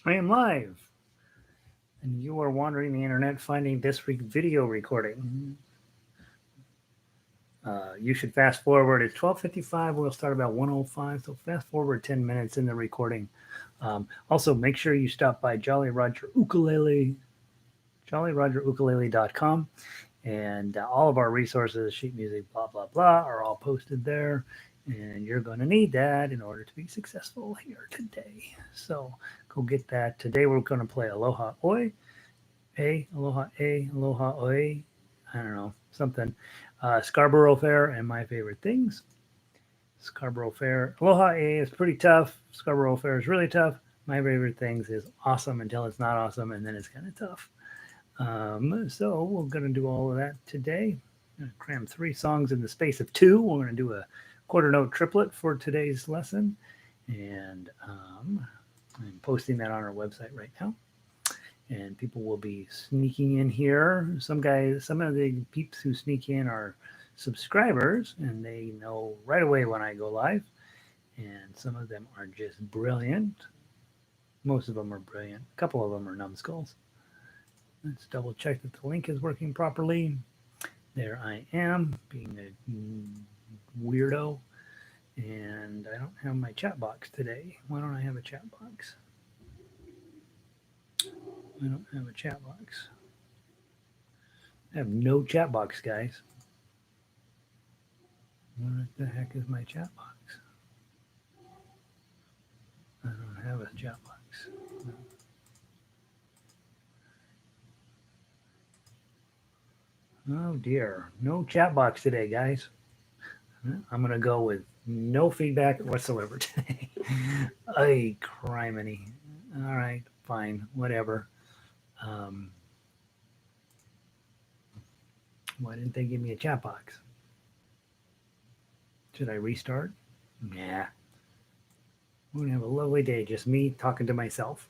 I am live, and you are wandering the internet finding this video recording. You should fast forward. It's 12:55. We'll start about 1:05. So fast forward 10 minutes in the recording. Also, make sure you stop by Jolly Roger Ukulele, jollyrogerukulele.com, and all of our resources, sheet music, blah blah blah, are all posted there. And you're going to need that in order to be successful here today. So go get that. Today we're going to play Aloha Oi, Aloha Oi. I don't know, something. Scarborough Fair and My Favorite Things. Scarborough Fair. Aloha A is pretty tough. Scarborough Fair is really tough. My Favorite Things is awesome until it's not awesome, and then it's kind of tough. So we're going to do all of that today. I'm going to cram 3 songs in the space of 2. We're going to do a quarter note triplet for today's lesson, and I'm posting that on our website right now. And people will be sneaking in here. Some of the peeps who sneak in are subscribers, and they know right away when I go live. And some of them are just brilliant. Most of them are brilliant. A couple of them are numbskulls. Let's double check that the link is working properly. There I am, being a weirdo. And I don't have my chat box today. Why don't I have a chat box? I don't have a chat box. I have no chat box, guys. What the heck is my chat box? I don't have a chat box. Oh dear, no chat box today, guys. I'm going to go with no feedback whatsoever today. Ay, criminy. All right, fine, whatever. Why didn't they give me a chat box? Should I restart? Nah. We're going to have a lovely day, just me talking to myself.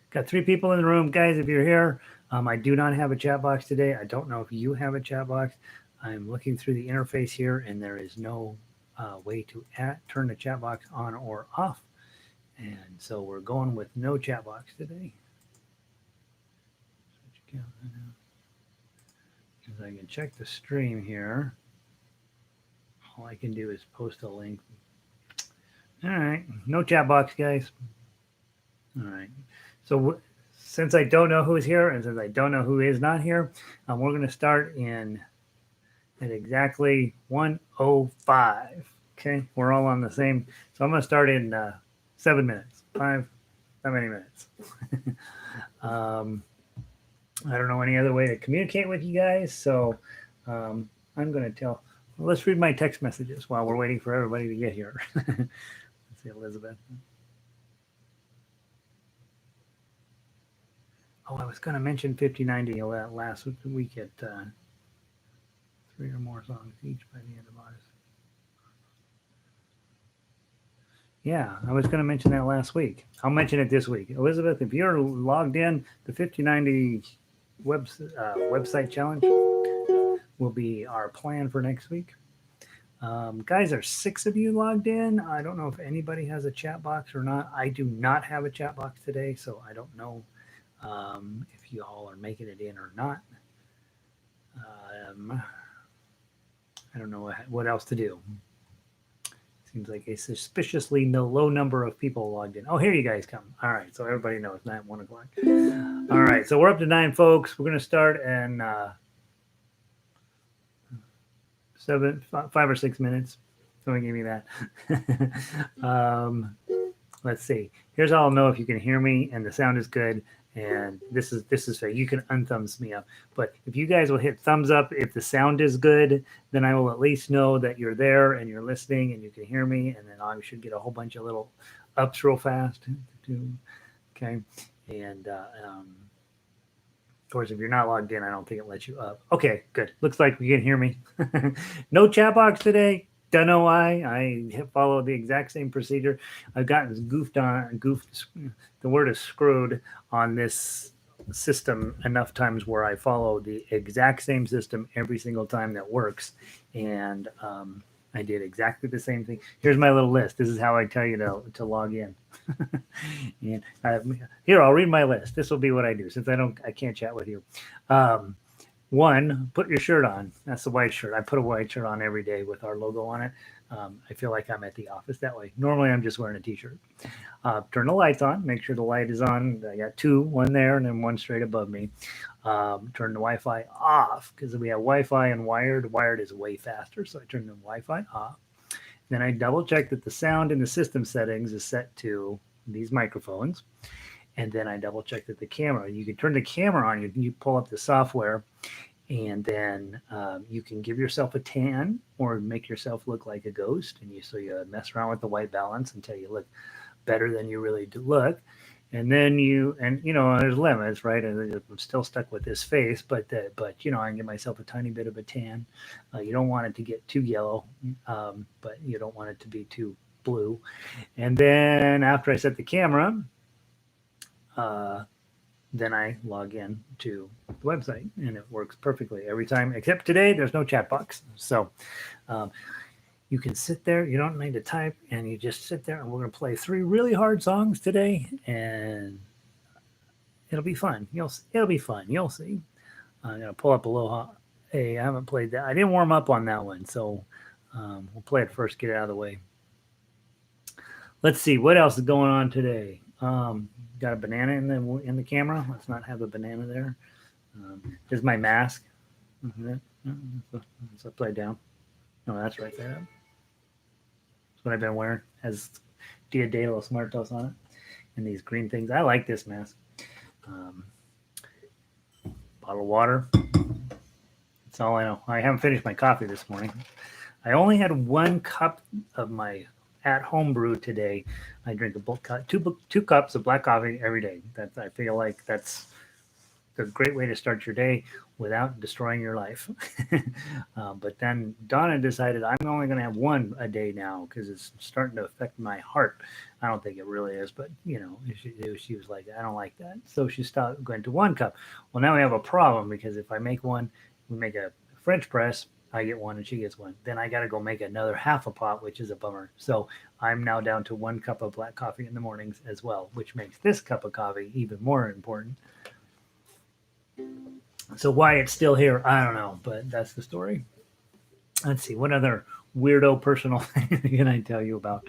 Got 3 people in the room. Guys, if you're here, I do not have a chat box today. I don't know if you have a chat box. I'm looking through the interface here, and there is no way to turn the chat box on or off. And so we're going with no chat box today. Because I can check the stream here. All I can do is post a link. All right, no chat box, guys. All right, so since I don't know who's here and since I don't know who is not here, we're going to start at exactly 1:05. Okay, we're all on the same. So I'm going to start in 7 minutes. 5, how many minutes? I don't know any other way to communicate with you guys, so I'm going to tell. Well, let's read my text messages while we're waiting for everybody to get here. Let's see, Elizabeth. Oh, I was going to mention 5090 last week at 3 or more songs each by the end of August. Yeah, I was going to mention that last week. I'll mention it this week. Elizabeth, if you're logged in, the 5090 website challenge will be our plan for next week. Guys, there's 6 of you logged in. I don't know if anybody has a chat box or not. I do not have a chat box today, so I don't know if you all are making it in or not. I don't know what else to do. Seems like a suspiciously low number of people logged in. Oh, here you guys come. All right, so everybody knows, not 1 o'clock. All right, so we're up to 9 folks. We're going to start in 5 or 6 minutes. Someone give me that. Let's see. Here's how I'll know if you can hear me and the sound is good. And this is fair. You can unthumbs me up. But if you guys will hit thumbs up if the sound is good, then I will at least know that you're there and you're listening and you can hear me. And then I should get a whole bunch of little ups real fast. Okay. And of course, if you're not logged in, I don't think it lets you up. Okay, good. Looks like you can hear me. No chat box today. Don't know why. I followed the exact same procedure. I've gotten goofed. The word is screwed on this system enough times where I follow the exact same system every single time that works. And I did exactly the same thing. Here's my little list. This is how I tell you to log in. And here, I'll read my list. This will be what I do since I can't chat with you. Um, One, put your shirt on. That's the white shirt. I put a white shirt on every day with our logo on it. I feel like I'm at the office that way. Normally, I'm just wearing a t-shirt. Turn the lights on. Make sure the light is on. I got two, one there, and then one straight above me. Turn the Wi-Fi off because we have Wi-Fi and wired. Wired is way faster, so I turn the Wi-Fi off. Then I double check that the sound in the system settings is set to these microphones. And then I double check that the camera, you can turn the camera on, you pull up the software, and then you can give yourself a tan or make yourself look like a ghost. And you mess around with the white balance until you look better than you really do look. And then there's limits, right? And I'm still stuck with this face, but I can give myself a tiny bit of a tan. You don't want it to get too yellow, but you don't want it to be too blue. And then after I set the camera, then I log in to the website, and it works perfectly every time. Except today, there's no chat box, so you can sit there. You don't need to type, and you just sit there. And we're going to play 3 really hard songs today, and it'll be fun. It'll be fun. You'll see. I'm going to pull up Aloha. Hey, I haven't played that. I didn't warm up on that one, so we'll play it first. Get it out of the way. Let's see what else is going on today. Got a banana in the camera. Let's not have a banana there. Here's my mask. It's upside down. No, that's right there. That's what I've been wearing. Has Dia de los Muertos on it. And these green things. I like this mask. Bottle of water. That's all I know. I haven't finished my coffee this morning. I only had 1 cup of my at-home brew today. I drink two cups of black coffee every day. I feel like that's a great way to start your day without destroying your life. But then Donna decided I'm only going to have 1 a day now because it's starting to affect my heart. I don't think it really is, but she was like, I don't like that. So she stopped going to 1 cup. Well, now we have a problem because if I make one, we make a French press, I get 1 and she gets 1. Then I got to go make another half a pot, which is a bummer. So I'm now down to 1 cup of black coffee in the mornings as well, which makes this cup of coffee even more important. So why it's still here, I don't know, but that's the story. Let's see, what other weirdo personal thing can I tell you about?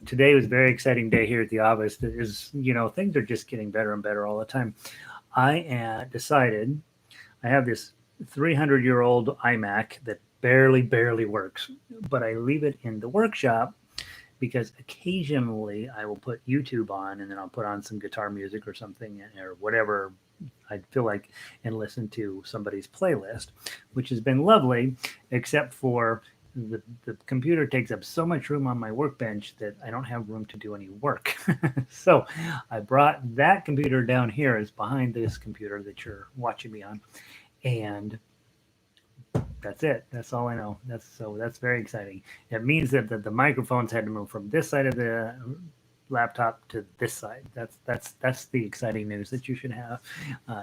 Today was a very exciting day here at the office. Things are just getting better and better all the time. I decided I have this 300-year-old iMac that barely works, but I leave it in the workshop because occasionally I will put YouTube on and then I'll put on some guitar music or something or whatever I feel like and listen to somebody's playlist, which has been lovely, except for the computer takes up so much room on my workbench that I don't have room to do any work. So I brought that computer down here. It's behind this computer that you're watching me on. And that's it. That's all I know. That's very exciting. It means that the microphones had to move from this side of the laptop to this side. That's the exciting news that you should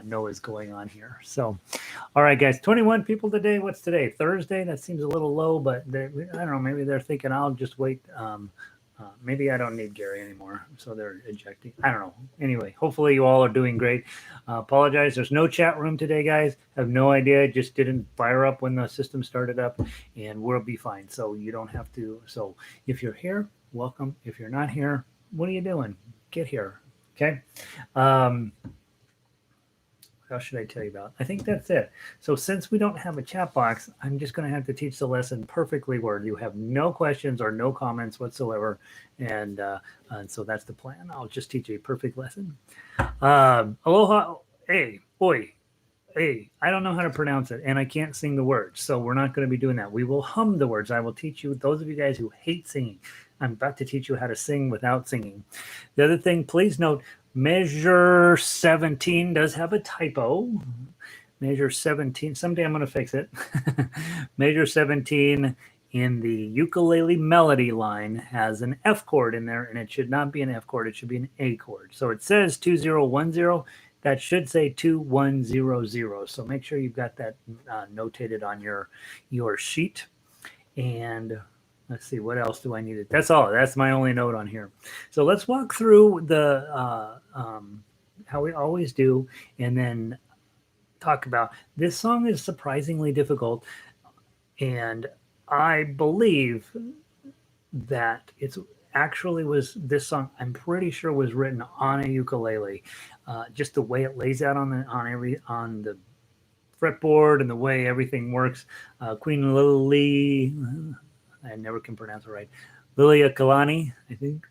know is going on here. So, all right, guys, 21 people today. What's today? Thursday? That seems a little low, but I don't know. Maybe they're thinking I'll just wait. Maybe I don't need Gary anymore, so they're ejecting. I don't know. Anyway, hopefully you all are doing great. Apologize. There's no chat room today, guys. I have no idea. It just didn't fire up when the system started up, and we'll be fine. So you don't have to. So if you're here, welcome. If you're not here, what are you doing? Get here. Okay. What else should I tell you about? I think that's it. So since we don't have a chat box, I'm just going to have to teach the lesson perfectly where you have no questions or no comments whatsoever. And so that's the plan. I'll just teach you a perfect lesson. Aloha, hey, oi, hey, I don't know how to pronounce it, and I can't sing the words. So we're not going to be doing that. We will hum the words. I will teach you, those of you guys who hate singing, I'm about to teach you how to sing without singing. The other thing, please note, measure 17 does have a typo. Measure 17, someday I'm going to fix it. Measure 17 in the ukulele melody line has an F chord in there, and it should not be an F chord. It should be an A chord. So it says 2010. That should say 2100. So make sure you've got that notated on your sheet. And let's see, what else do I need? That's all. That's my only note on here. So let's walk through the how we always do, and then talk about this song is surprisingly difficult, and I believe that it's actually was this song. I'm pretty sure was written on a ukulele, just the way it lays out on the fretboard and the way everything works. Queen Lily, I never can pronounce it right. Lilia Kalani, I think,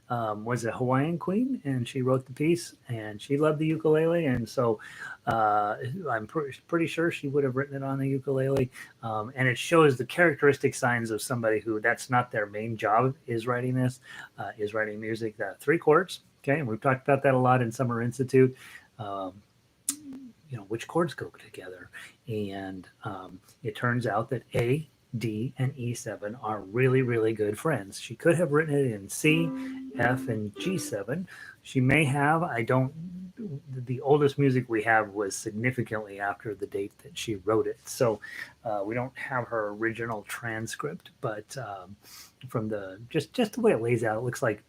was a Hawaiian queen, and she wrote the piece, and she loved the ukulele, and so I'm pretty sure she would have written it on the ukulele, and it shows the characteristic signs of somebody who that's not their main job is writing this, is writing music. Three chords, okay, and we've talked about that a lot in Summer Institute. Um, which chords go together, and it turns out that A, D, and E7 are really, really good friends. She could have written it in C, F, and G7. She may have. I don't. The oldest music we have was significantly after the date that she wrote it, so we don't have her original transcript. But from the just the way it lays out, it looks like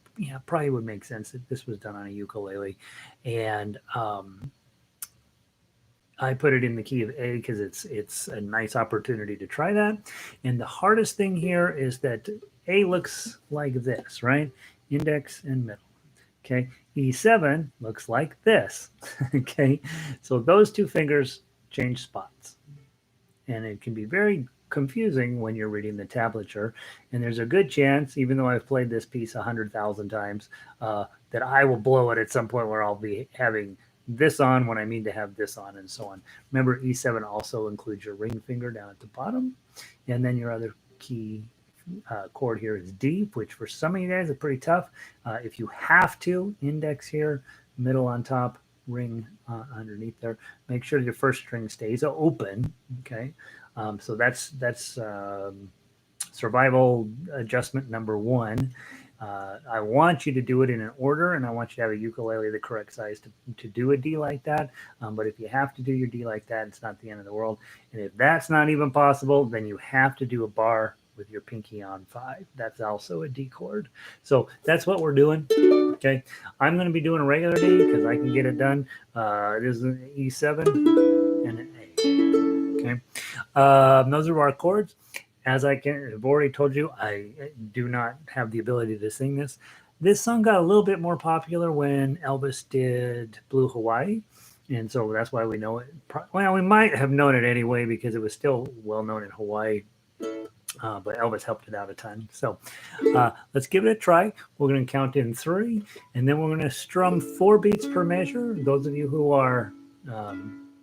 probably would make sense that this was done on a ukulele, and I put it in the key of A because it's a nice opportunity to try that. And the hardest thing here is that A looks like this, right? Index and middle. Okay. E7 looks like this. Okay. So those two fingers change spots. And it can be very confusing when you're reading the tablature. And there's a good chance, even though I've played this piece 100,000 times, that I will blow it at some point where I'll be having this on when I mean to have this on, and so on. Remember, E7 also includes your ring finger down at the bottom, and then your other key chord here is D, which for some of you guys is pretty tough. If you have to, index here, middle on top, ring underneath there. Make sure your first string stays open. Okay, so that's survival adjustment number one. I want you to do it in an order, and I want you to have a ukulele the correct size to do a D like that. But if you have to do your D like that, it's not the end of the world. And if that's not even possible, then you have to do a bar with your pinky on 5. That's also a D chord. So that's what we're doing. Okay, I'm going to be doing a regular D because I can get it done. It is an E7 and an A. Okay, those are our chords. As I've already told you, I do not have the ability to sing this. This song got a little bit more popular when Elvis did Blue Hawaii, and so that's why we know it. Well, we might have known it anyway because it was still well known in Hawaii, but Elvis helped it out a ton. So let's give it a try. We're going to count in 3, and then we're going to strum 4 beats per measure. Those of you who are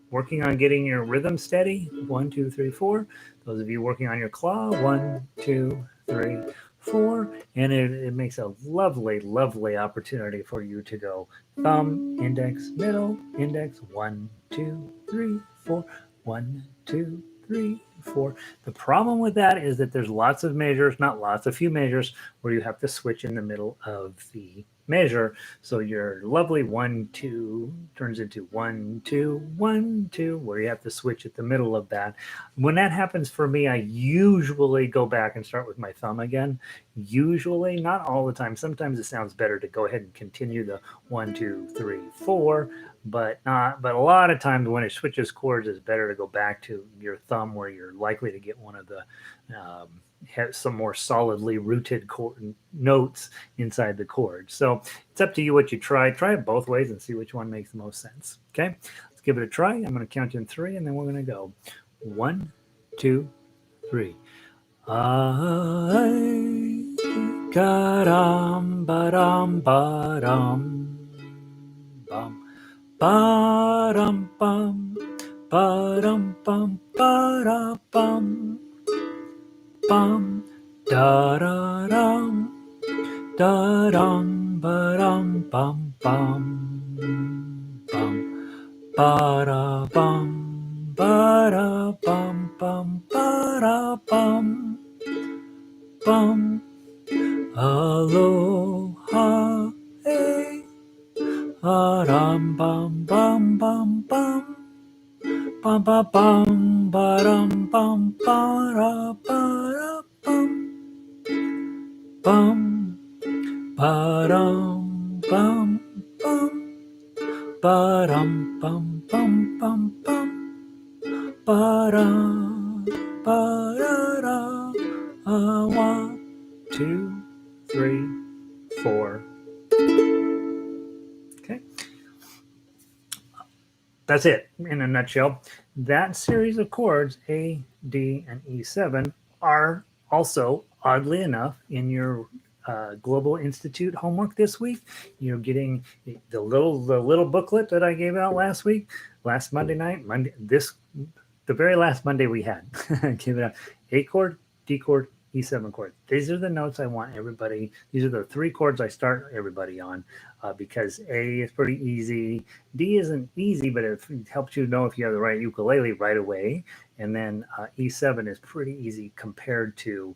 working on getting your rhythm steady, 1, 2, 3, 4. Those of you working on your claw, 1, 2, 3, 4. And it makes a lovely, lovely opportunity for you to go thumb, index, middle, index, 1, 2, 3, 4, 1, 2, 3, 4. The problem with that is that there's lots of measures, not lots, a few measures where you have to switch in the middle of the measure. So your lovely 1, 2 turns into 1, 2, 1, 2, where you have to switch at the middle of that. When that happens for me, I usually go back and start with my thumb again. Usually, not all the time. Sometimes it sounds better to go ahead and continue the 1, 2, 3, 4. But a lot of times when it switches chords, it's better to go back to your thumb where you're likely to get one of the have some more solidly rooted chord notes inside the chord. So it's up to you what you try. Try it both ways and see which one makes the most sense. Okay, let's give it a try. I'm going to count in 3, and then we're going to go 1, 2, 3. Ay, karam, badam, badam, bum. Ba-dum bum, ba-dum bum, ba-da bum, bum, da-da-dum, da-dum, ba-dum bum, bum, bum, ba-da bum, ba-da bum, bum, ba-da bum, bum, aloha, hey. Ba-dum bum bum bum bum bum ba bum ba-dum bum ba-da ba-da bum, ba-dum, bum, bum, ba-dum, bum, bum, bum, bum, ba-dum, ba-da-da. 1, 2, 3, 4. Okay. That's it in a nutshell. That series of chords, A, D, and E7, are also, oddly enough, in your Global Institute homework this week. You're getting the little booklet that I gave out last Monday night, the very last Monday we had. Give it out. A chord, D chord, E7 chord. These are the notes I want everybody. These are the 3 chords I start everybody on because A is pretty easy. D isn't easy, but it helps you know if you have the right ukulele right away. And then E7 is pretty easy compared to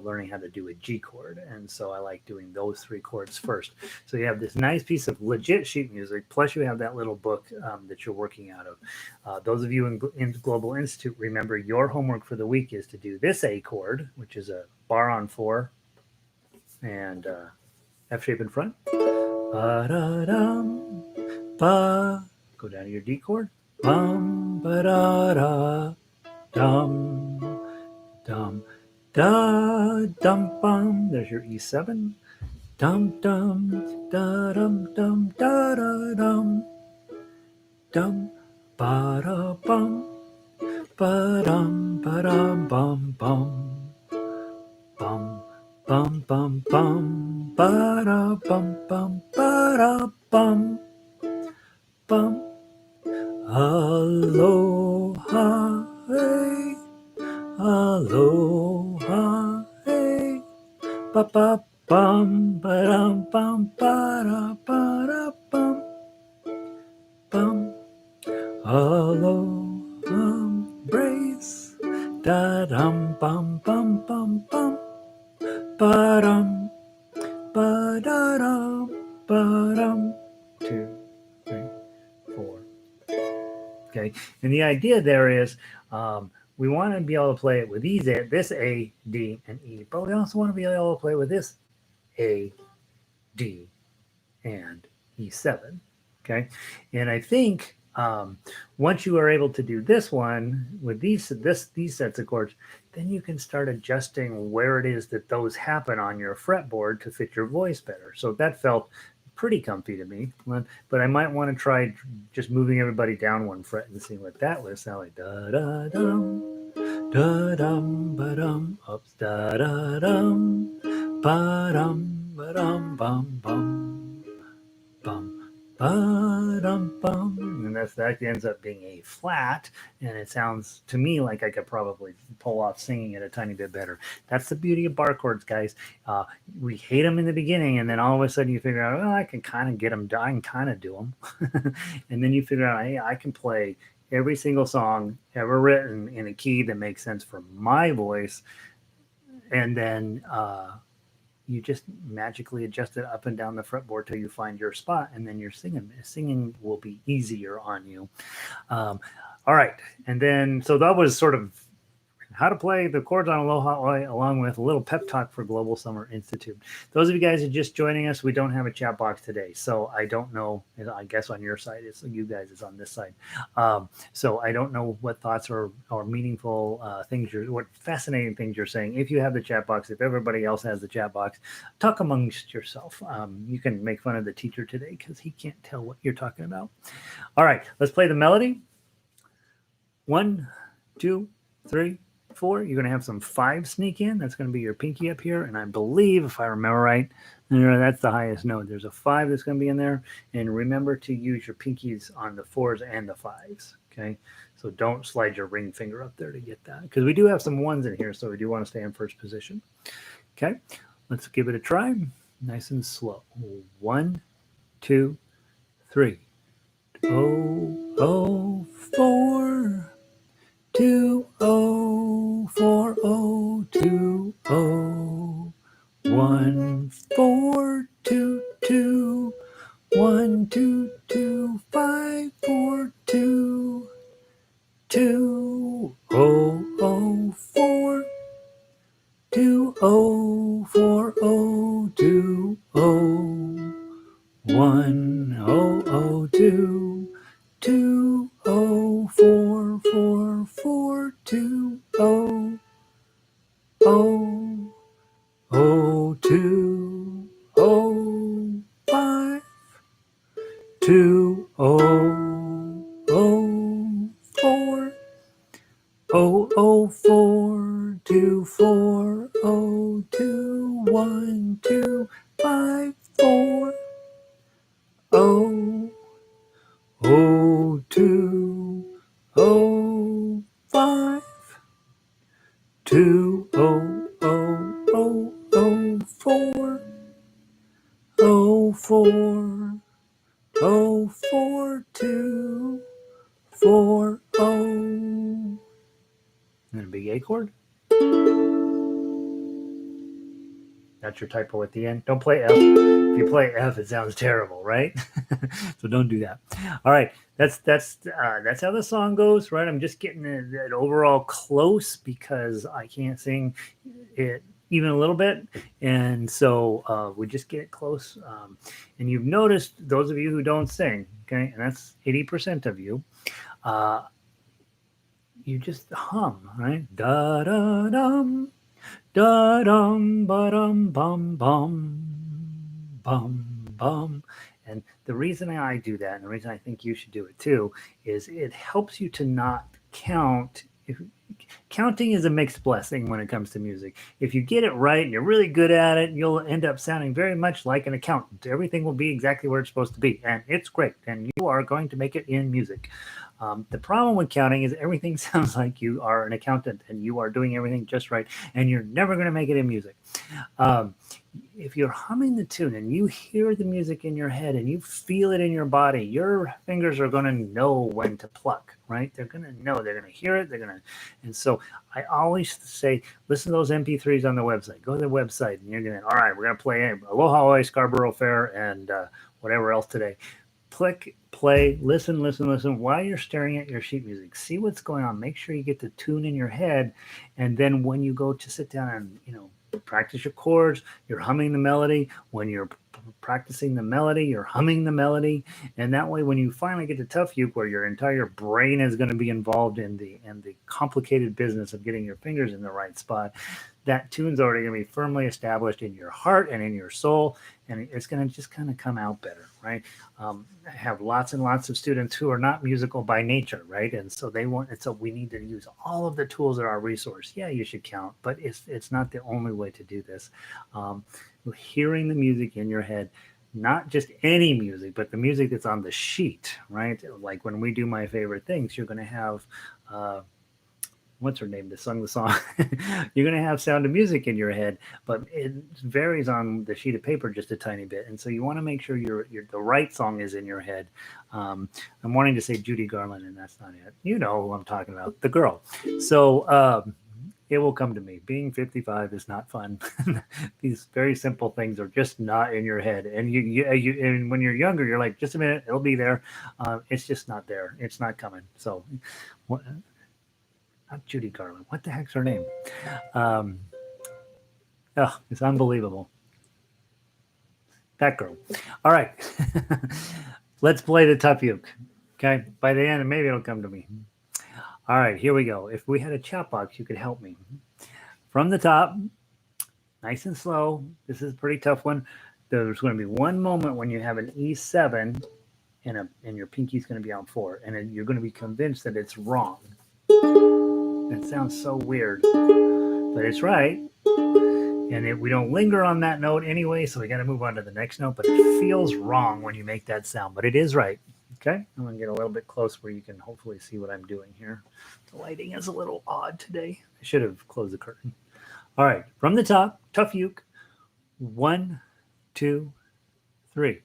learning how to do a G chord. And so I like doing those 3 chords first. So you have this nice piece of legit sheet music, plus you have that little book that you're working out of. Those of you in Global Institute, remember your homework for the week is to do this A chord, which is a bar on 4 and F shape in front. Ba-da-dum, ba. Go down to your D chord. Bum, ba-da-da, dum, dum, da, dum, bum. There's your E7. Dum, dum, da, dum, dum, da, da, dum, dum, ba-da, bum, ba-dum, ba-dum, bum, bum, bum, bum, bum, bum, ba-da, bum, bum, ba-da, bum, bum. Aloha, hey, aloha, hey, ba ba bum, ba dum bum, ba da ba da bum, bum. Aloha, embrace, da dum bum bum bum bum, ba dum, ba da dum, ba dum. 2, 3, 4. Okay, and the idea there is we want to be able to play it with this A, D, and E, but we also want to be able to play with this A, D, and E7. Okay, and I think once you are able to do this one with these sets of chords, then you can start adjusting where it is that those happen on your fretboard to fit your voice better. So that felt pretty comfy to me, but I might want to try just moving everybody down 1 fret and see what that would sound like. Da da dum, da dum ba dum, ups da da dum, ba dum ba dum bum bum, bum ba dum bum, and that ends up being a flat, and it sounds to me like I could probably pull off singing it a tiny bit better. That's the beauty of bar chords, guys. We hate them in the beginning, and then all of a sudden you figure out, well, I can kind of get them, I can kind of do them, and then you figure out, hey, I can play every single song ever written in a key that makes sense for my voice, and then you just magically adjust it up and down the fretboard till you find your spot, and then you're singing. Singing will be easier on you. All right, and then so that was sort of how to play the chords on Aloha, along with a little pep talk for Global Summer Institute. Those of you guys who are just joining us, we don't have a chat box today, so I don't know. I guess on your side, it's you guys is on this side. So I don't know what thoughts or meaningful things what fascinating things you're saying. If you have the chat box, if everybody else has the chat box, talk amongst yourself. You can make fun of the teacher today because he can't tell what you're talking about. All right, let's play the melody. 1, 2, 3, 4. You're going to have some 5 sneak in. That's going to be your pinky up here. And I believe, if I remember right, that's the highest note. There's a 5 that's going to be in there. And remember to use your pinkies on the 4s and the 5s. Okay. So don't slide your ring finger up there to get that. Because we do have some 1s in here. So we do want to stay in first position. Okay. Let's give it a try. Nice and slow. 1, 2, 3. Oh, oh, 4. 2, 0, 4, 0, 2, 0, 1, 4, 2, 2, 1, 2, 2, 5, 4, 2, 2, 0, 0, 4, 2, 0, 4, 0, 1002, 2044420, 0205, 2004, 00424021254, 0205, 20004, 04, 04240. And then a big A chord. That's your typo at the end. Don't play F. If you play F, it sounds terrible, right? So don't do that. All right, that's how the song goes, right? I'm just getting it overall close because I can't sing it even a little bit, and so we just get it close. And you've noticed, those of you who don't sing, okay, and that's 80% of you, you just hum, right? Da da dum. Da dum ba dum bum bum bum bum. And the reason I do that, and the reason I think you should do it too, is it helps you to not count. Counting is a mixed blessing when it comes to music. If you get it right and you're really good at it, you'll end up sounding very much like an accountant. Everything will be exactly where it's supposed to be, and it's great, and you are going to make it in music. The problem with counting is everything sounds like you are an accountant and you are doing everything just right, and you're never going to make it in music. If you're humming the tune and you hear the music in your head and you feel it in your body, your fingers are going to know when to pluck, right? They're going to know, they're going to hear it, and so I always say, listen to those MP3s on the website. Go to the website and you're going to, all right, we're going to play Aloha, Hawaii, Scarborough Fair, and whatever else today. Click, play, listen while you're staring at your sheet music. See what's going on. Make sure you get the tune in your head, and then when you go to sit down and practice your chords, you're humming the melody. When you're practicing the melody, you're humming the melody, and that way when you finally get to tough uke, where your entire brain is going to be involved in the complicated business of getting your fingers in the right spot, that tune's already going to be firmly established in your heart and in your soul, and it's going to just kind of come out better, right? I have lots and lots of students who are not musical by nature, right? And so we need to use all of the tools at our resource. Yeah, you should count, but it's not the only way to do this. Hearing the music in your head, not just any music, but the music that's on the sheet, right? Like when we do My Favorite Things, you're going to have what's her name that sung the song? You're going to have Sound of Music in your head, but it varies on the sheet of paper just a tiny bit. And so you want to make sure the right song is in your head. I'm wanting to say Judy Garland, and that's not it. You know who I'm talking about, the girl. So it will come to me. Being 55 is not fun. These very simple things are just not in your head. And and when you're younger, you're like, just a minute, it'll be there. It's just not there. It's not coming. So not Judy Garland. What the heck's her name? It's unbelievable. That girl. All right. Let's play the tough uke. Okay. By the end, maybe it'll come to me. All right, here we go. If we had a chat box, you could help me. From the top, nice and slow. This is a pretty tough one. There's going to be one moment when you have an E7 and your pinky's going to be on 4, and you're going to be convinced that it's wrong. It sounds so weird, but it's right. And we don't linger on that note anyway, so we got to move on to the next note, but it feels wrong when you make that sound, but it is right. Okay, I'm going to get a little bit close where you can hopefully see what I'm doing here. The lighting is a little odd today. I should have closed the curtain. All right, from the top, tough uke. 1, 2, 3.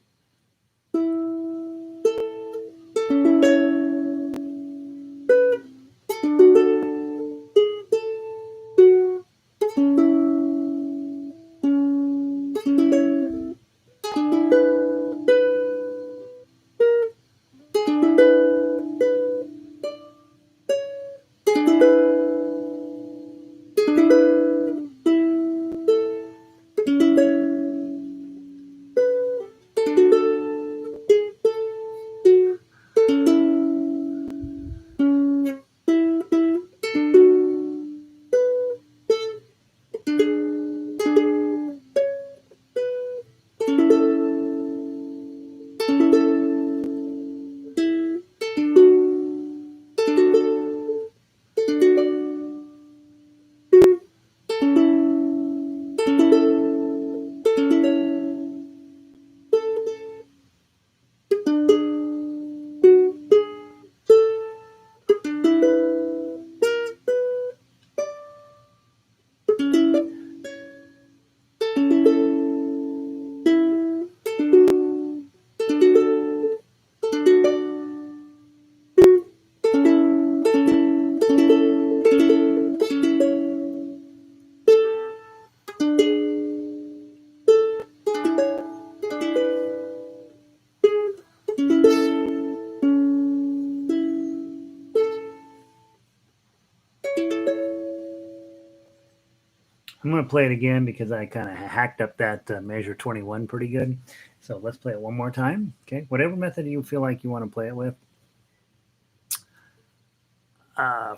I'm going to play it again because I kind of hacked up that measure 21 pretty good. So let's play it one more time. Okay, whatever method you feel like you want to play it with.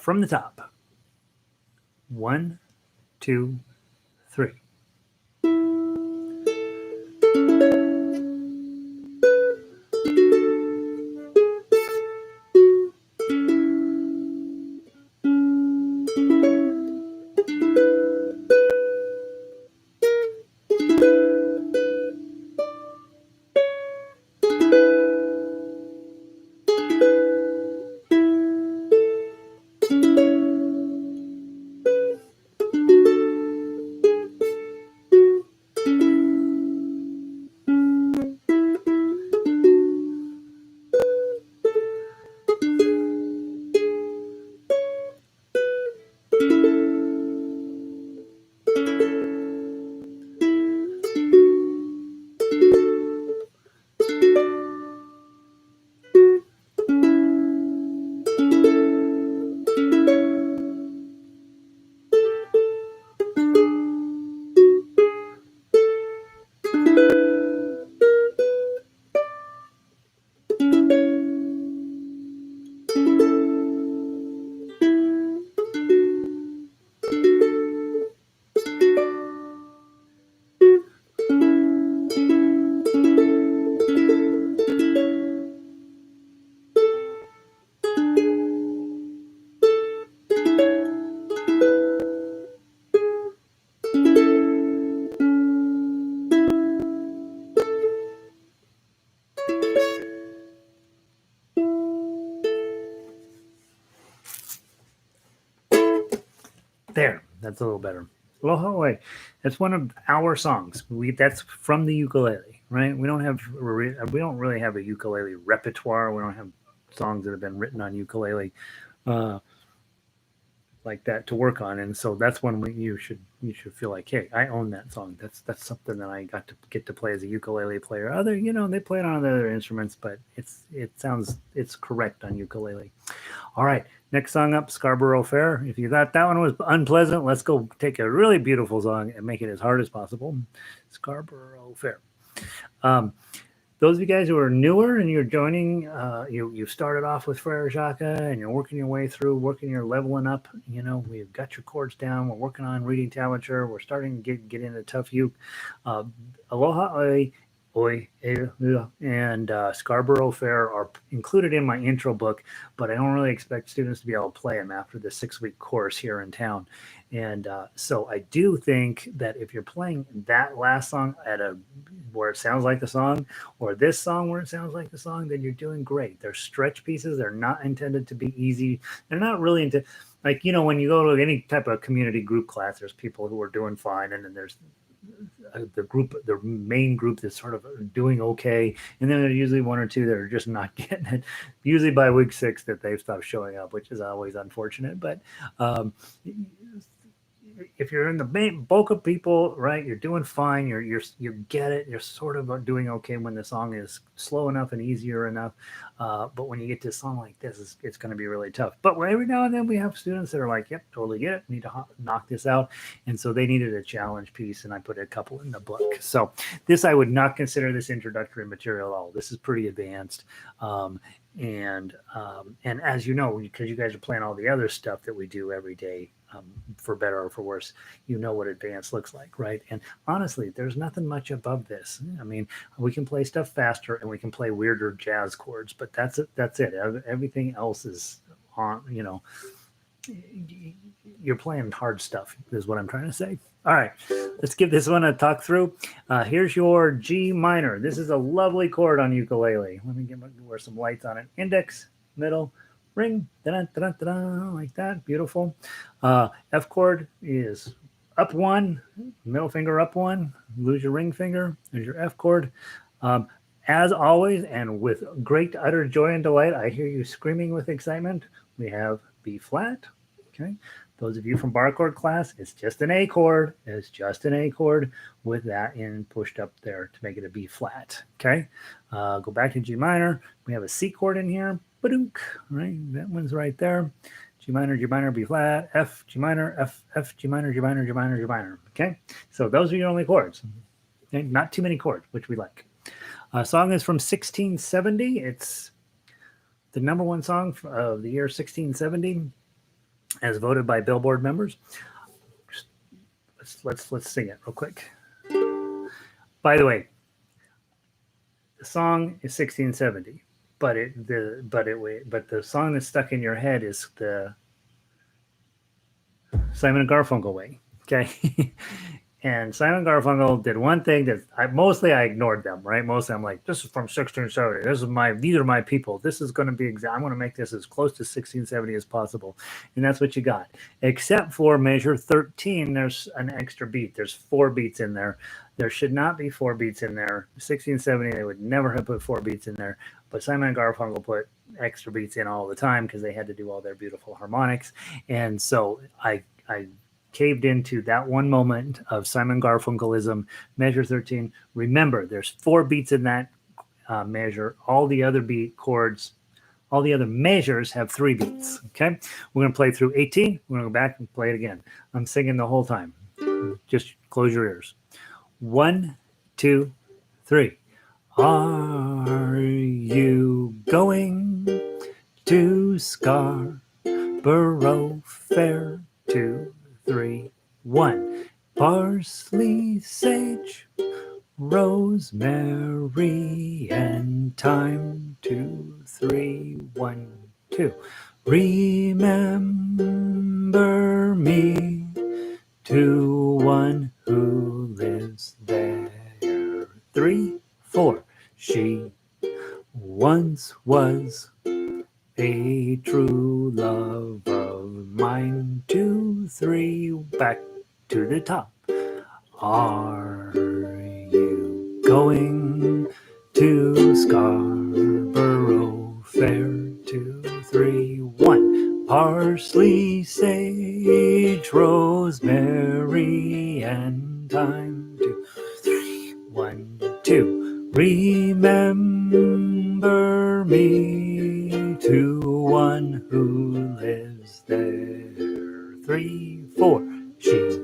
From the top. 1, 2, 3. There, that's a little better. Aloha, that's one of our songs. That's from the ukulele, right? We don't really have a ukulele repertoire. We don't have songs that have been written on ukulele uh, like that to work on, and so that's one you should feel like, hey, I own that song. That's something that I got to get to play as a ukulele player. Other, they play it on other instruments, but it's correct on ukulele. All right, next song up, Scarborough Fair. If you thought that one was unpleasant, let's go take a really beautiful song and make it as hard as possible. Scarborough Fair. Those of you guys who are newer and you're joining, you started off with Frere Jacques and you're working your way through, you're leveling up. We've got your chords down. We're working on reading tablature. We're starting to get into tough uke. Aloha, Oi, and Scarborough Fair are included in my intro book, but I don't really expect students to be able to play them after the 6-week course here in town. And so I do think that if you're playing that last song where it sounds like the song, or this song where it sounds like the song, then you're doing great. They're stretch pieces. They're not intended to be easy. They're not really into, like, when you go to any type of community group class, there's people who are doing fine, and then there's the main group that's sort of doing okay, and then there's usually one or two that are just not getting it. Usually by week 6 that they've stopped showing up, which is always unfortunate. But if you're in the main bulk of people, right, you're doing fine. You get it. You're sort of doing okay when the song is slow enough and easier enough. But when you get to a song like this, it's going to be really tough. But every now and then we have students that are like, "Yep, totally get it. Need to knock this out." And so they needed a challenge piece, and I put a couple in the book. So this, I would not consider this introductory material at all. This is pretty advanced. And as you know, because you guys are playing all the other stuff that we do every day, for better or for worse, what advanced looks like, right? And honestly, there's nothing much above this. I mean, we can play stuff faster and we can play weirder jazz chords, but that's it. Everything else is on, you're playing hard stuff is what I'm trying to say. All right, let's give this one a talk through. Here's your G minor. This is a lovely chord on ukulele. Let me wear some lights on it. Index, middle, ring, da-da-da-da-da, like that. Beautiful. F chord is up 1, middle finger up 1, lose your ring finger. There's your F chord. As always, and with great utter joy and delight, I hear you screaming with excitement. We have B flat. Okay. Those of you from bar chord class, it's just an A chord. It's just an A chord with that in pushed up there to make it a B flat. Okay. Go back to G minor. We have a C chord in here. Ba-dunk, right? That one's right there. G minor, B flat, F, G minor, F, G minor, G minor, G minor, G minor. Okay, so those are your only chords. Okay? Not too many chords, which we like. Song is from 1670. It's the number one song of the year 1670, as voted by Billboard members. Let's sing it real quick. By the way, the song is 1670, but the song that's stuck in your head is the Simon and Garfunkel way. Okay. And Simon Garfunkel did one thing that I ignored them, right? Mostly I'm like, this is from 1670. These are my people. This is going to be exact. I want to make this as close to 1670 as possible. And that's what you got. Except for measure 13, there's an extra beat. There's 4 beats in there. There should not be 4 beats in there. 1670, they would never have put 4 beats in there. But Simon and Garfunkel put extra beats in all the time because they had to do all their beautiful harmonics. And so I caved into that one moment of Simon Garfunkelism, measure 13. Remember, there's 4 beats in that measure. All the other beat chords, all the other measures have 3 beats. Okay, we're going to play through 18. We're going to go back and play it again. I'm singing the whole time. Just close your ears. 1, 2, 3. Are you going to Scarborough Fair? 2, 3, 1. Parsley, sage, rosemary, and thyme. 2, 3, 1, 2. Remember me to one who lives there. 3, 4. She once was a true love of mine. 2, 3, back to the top. Are you going to Scarborough Fair? 2, 3, 1. Parsley, sage, rosemary, and thyme. 2, 3, 1, 2. Remember me to one who lives there. 3, 4. She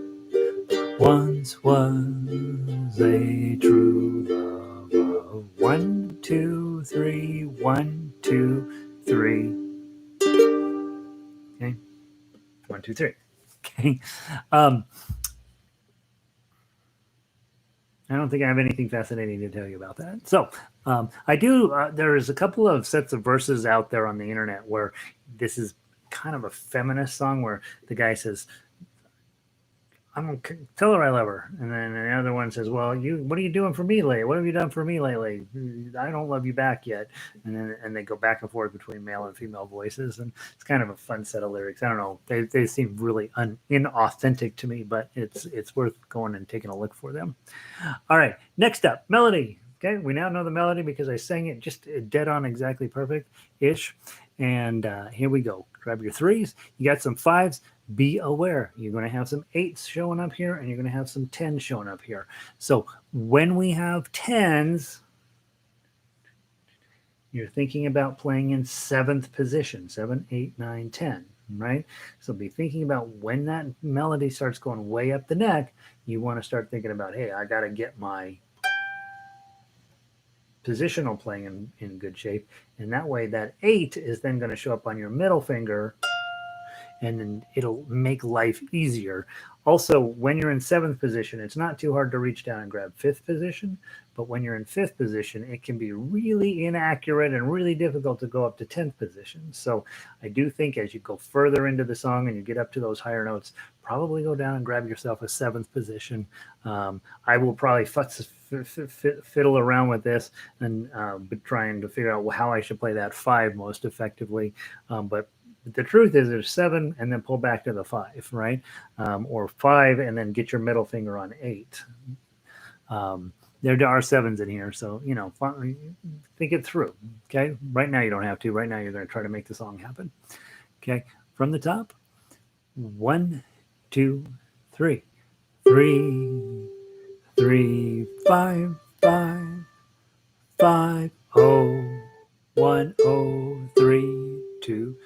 once was a true love of 1, 2, 3, 1, 2, 3. Okay, 1, 2, 3. Okay. I don't think I have anything fascinating to tell you about that. So I do. There is a couple of sets of verses out there on the internet where this is kind of a feminist song where the guy says, "I'm gonna tell her I love her," and then the other one says, "Well, what are you doing for me lately? What have you done for me lately? I don't love you back yet." And they go back and forth between male and female voices, and it's kind of a fun set of lyrics. I don't know, they seem really inauthentic to me, but it's worth going and taking a look for them. All right, next up, melody. Okay, we now know the melody because I sang it just dead on exactly perfect-ish. And here we go. Grab your 3s. You got some 5s. Be aware. You're going to have some 8s showing up here, and you're going to have some 10s showing up here. So when we have 10s, you're thinking about playing in 7th position, 7, 8, 9, 10, right? So be thinking about when that melody starts going way up the neck, you want to start thinking about, hey, I got to get my positional playing in good shape. And that way that 8 is then going to show up on your middle finger, and then it'll make life easier. Also, when you're in 7th position, it's not too hard to reach down and grab 5th position, but when you're in 5th position, it can be really inaccurate and really difficult to go up to 10th position. So I do think as you go further into the song and you get up to those higher notes, probably go down and grab yourself a 7th position. I will probably fiddle around with this and trying to figure out how I should play that 5 most effectively. But the truth is there's 7 and then pull back to the 5, right? Or 5 and then get your middle finger on 8. There are 7s in here, so, think it through, okay? Right now you don't have to. Right now you're going to try to make the song happen, okay? From the top, 1, 2, 3. 3, 3, 5, 5, 5, 0, 1, 0, 3, 2,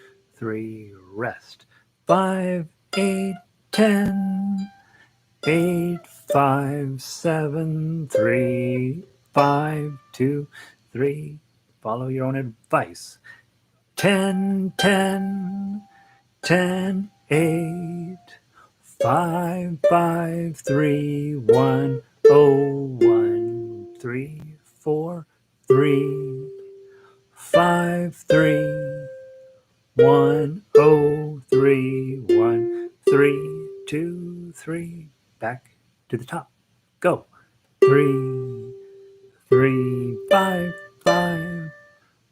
3, rest. 5, 8, 10. 8, 5, 7, 3, 5, 2, 3. Follow your own advice. 10, 10, 10, 8, 5, 5, 3, 1, 0, 1, 3, 4, 3, 5, 3, 1, 0, 3, 1, 3, 2, 3. Back to the top. Go. 3, 3, 5, 5,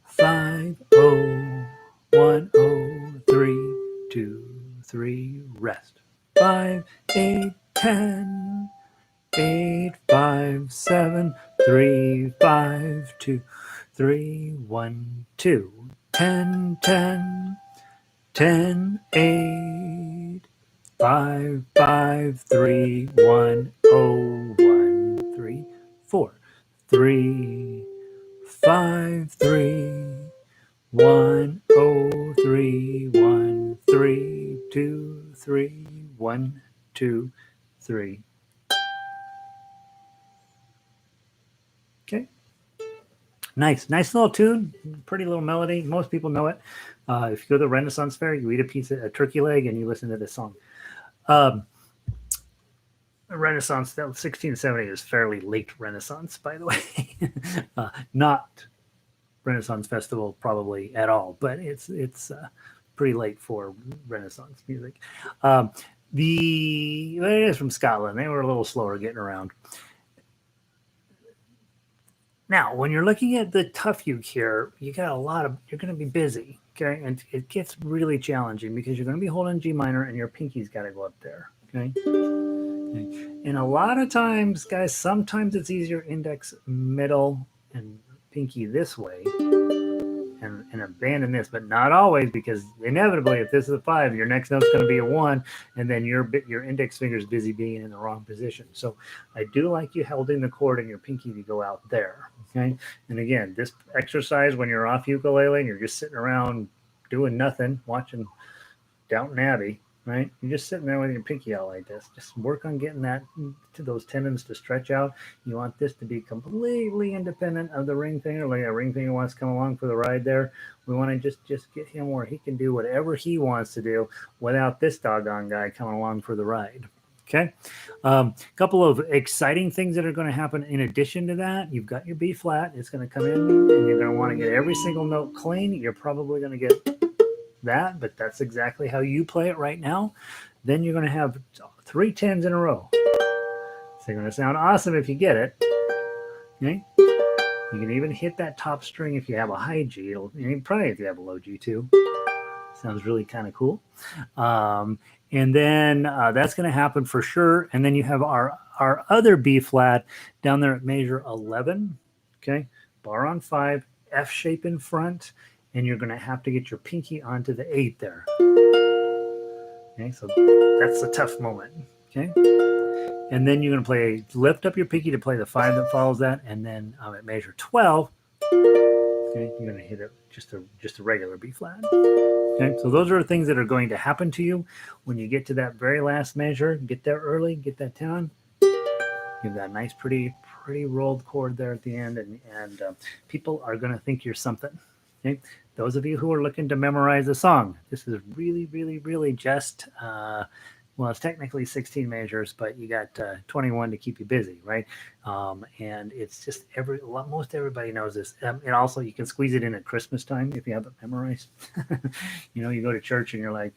5, 0, 1, 0, 3, 2, 3. Rest. 5, 8, 10, 8, 5, 7, 3, 5, 2, 3, 1, 2. 10, 10, 10, 8, 5, 5, 3, 1, 0, 1, 3, 4, 3, 5, 3, 1, 0, 3, 1, 3, 2, 3, 1, 2, 3. Okay. Nice little tune, pretty little melody. Most people know it. If you go to the Renaissance Fair, you eat a turkey leg, and you listen to this song. Renaissance, that 1670 is fairly late Renaissance, by the way. Not Renaissance Festival probably at all, but it's pretty late for Renaissance music. It is from Scotland. They were a little slower getting around. Now, when you're looking at the tough uke here, you're going to be busy, okay? And it gets really challenging because you're going to be holding G minor and your pinky's got to go up there, okay? And a lot of times, guys, sometimes it's easier index, middle, and pinky this way and abandon this, but not always, because inevitably, if this is a 5, your next note's going to be a 1, and then your index finger's busy being in the wrong position. So I do like you holding the chord and your pinky to go out there, okay? And again, this exercise when you're off ukulele and you're just sitting around doing nothing, watching Downton Abbey, right? You're just sitting there with your pinky out like this. Just work on getting those tendons to stretch out. You want this to be completely independent of the ring finger. Like a ring finger wants to come along for the ride there. We want to just get him where he can do whatever he wants to do without this doggone guy coming along for the ride. Okay. Couple of exciting things that are going to happen in addition to that. You've got your B flat. It's going to come in and you're going to want to get every single note clean. You're probably going to get that, but that's exactly how you play it right now. Then you're going to have 3 10s in a row. So you're going to sound awesome if you get it. Okay? You can even hit that top string if you have a high G. Probably if you have a low G too. Sounds really kind of cool. And then that's going to happen for sure. And then you have our other B flat down there at measure 11. Okay? Bar on 5, F shape in front. And you're going to have to get your pinky onto the 8 there. Okay, so that's a tough moment. Okay, and then you're going to lift up your pinky to play the 5 that follows that, and then at measure 12, okay, you're going to hit it just a regular B flat. Okay, so those are things that are going to happen to you when you get to that very last measure. Get there early, get that 10. You've got a nice, pretty rolled chord there at the end, and people are going to think you're something. Okay, those of you who are looking to memorize a song, this is really just, well, it's technically 16 measures, but you got 21 to keep you busy, right? And it's just most everybody knows this. And also, you can squeeze it in at Christmas time if you have it memorized. You go to church and you're like,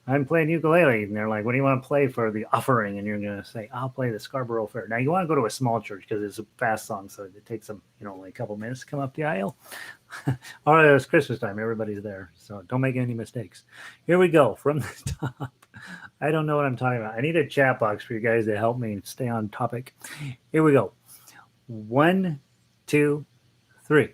I'm playing ukulele. And they're like, what do you want to play for the offering? And you're going to say, I'll play the Scarborough Fair. Now, you want to go to a small church because it's a fast song, so it takes them, like a couple minutes to come up the aisle. All right, it's Christmas time. Everybody's there, so don't make any mistakes. Here we go from the top. I don't know what I'm talking about. I need a chat box for you guys to help me stay on topic. Here we go. 1, 2, 3.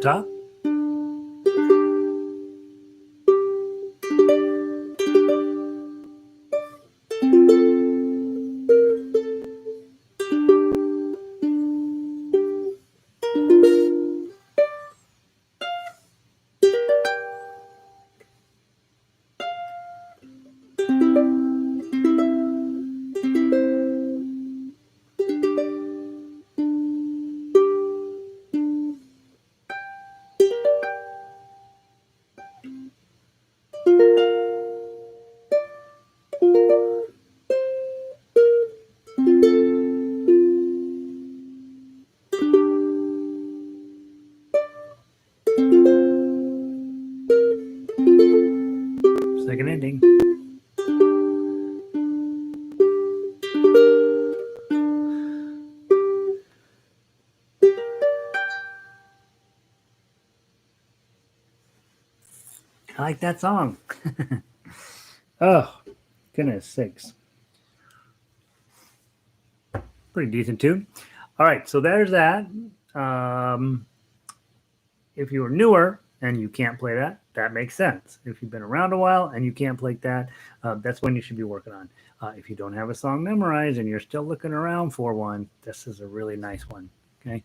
top. Second ending. I like that song. Oh, goodness sakes. Pretty decent tune. All right, so there's that. If you are newer and you can't play that, that makes sense. If you've been around a while and you can't play that, that's when you should be working on. If you don't have a song memorized and you're still looking around for one, this is a really nice one. Okay.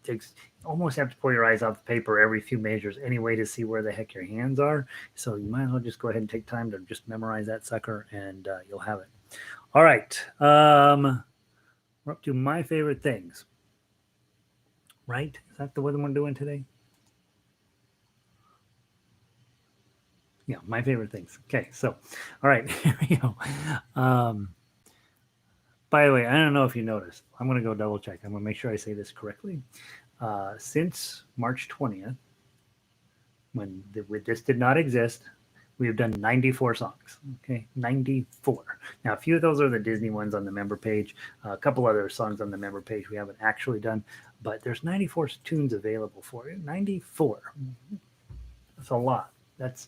Takes almost have to pull your eyes off the paper every few measures anyway to see where the heck your hands are. So you might as well just go ahead and take time to just memorize that sucker and you'll have it. All right. We're up to my favorite things. Right? Is that the one we're doing today? Yeah, my favorite things. Okay, so, all right, here we go. By the way, I don't know if you noticed. I'm going to go double check. I'm going to make sure I say this correctly. Since March 20th, when this did not exist, we have done 94 songs. Okay, 94. Now, a few of those are the Disney ones on the member page. A couple other songs on the member page we haven't actually done, but there's 94 tunes available for you. 94. That's a lot. That's